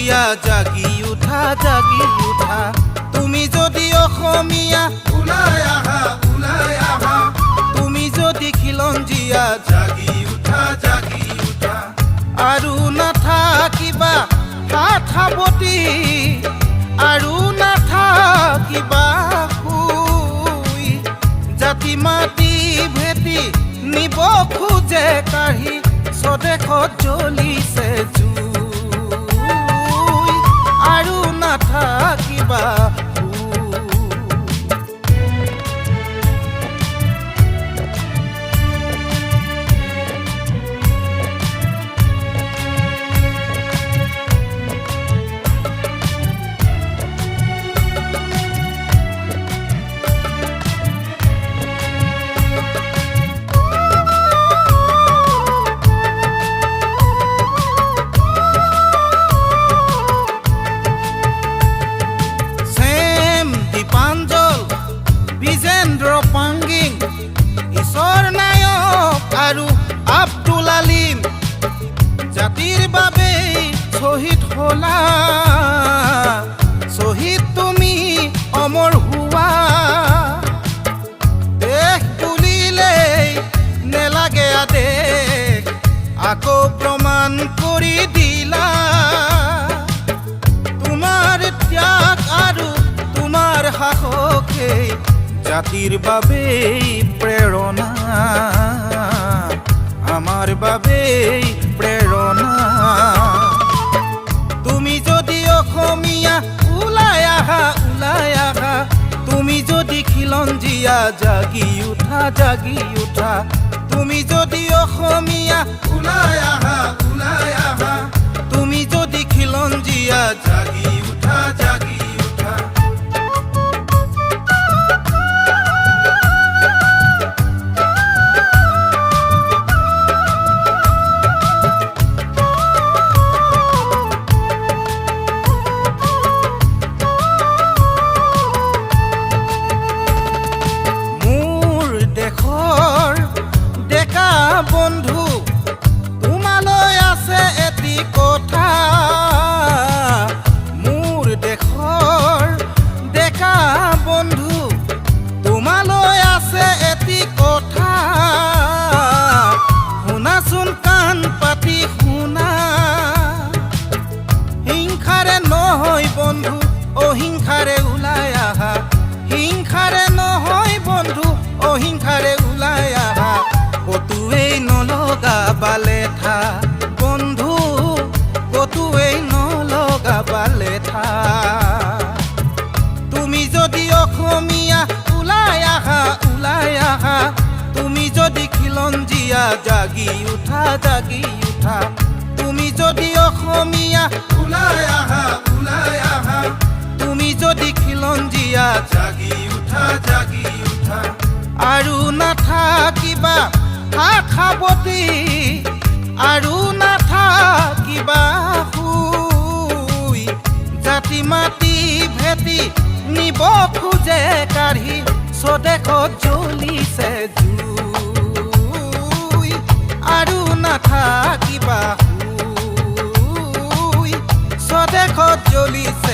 খিলঞ্জীয়া জাগি উঠা জাগি উঠা তুমি যদি অসমীয়া ওলাই আহা তুমি যদি খিলঞ্জীয়া জাগি উঠা আৰু নাথাকিবা হাত সাৱটি আৰু নাথাকিবা শুই জাতি মাটি ভেটি নিব খোজে কাঢ়ি স্বদেশত জ্বলিছে জুই আৰু নাথাকিবা ঈশ্বৰ নায়ক আৰু আব্দুল আলিম জাতিৰ বাবে শ্বহীদ হলা শ্বহীদ তুমি অমৰ হোৱা দেশ বুলিলেই নেলাগে আদেশ আকৌ প্ৰমাণ কৰি দিলা তোমাৰ ত্যাগ আৰু তোমাৰ সাহসে জাতিৰ বাবে প্ৰেৰণা আমাৰ বাবে প্ৰেৰণা তুমি যদি অসমীয়া ওলাই আহা তুমি যদি খিলঞ্জীয়া জাগি উঠা তুমি যদি অসমীয়া ওলাই আহা তুমি যদি খিলঞ্জীয়া জাগি উঠা বন্ধু তোমালৈ আছে এটি কথা মোৰ দেশৰ ডেকা বন্ধু তোমালৈ আছে এটি কথা শুনাচোন কাণ পাতি শুনা হিংসাৰে নহয় বন্ধু অহিংসাৰে ওলাই আহা হিংসাৰে নহয় বন্ধু অহিংসাৰে ওলাই আহা কতুৱেই নলগাবা লেঠা বন্ধু কতুৱেই নলগাবা লেঠা তুমি যদি অসমীয়া ওলাই আহা তুমি যদি খিলঞ্জীয়া জাগি উঠা তুমি যদি অসমীয়া ওলাই আহা তুমি যদি খিলঞ্জীয়া জাগি উঠা আৰু নাথাকিবা হাত সাৱটি আৰু নাথাকিবা শুই জাতি মাটি ভেটি নিব খোজে কাঢ়ি স্বদেশত জ্বলিছে জুই আৰু নাথাকিবা শুই স্বদেশত জ্বলিছে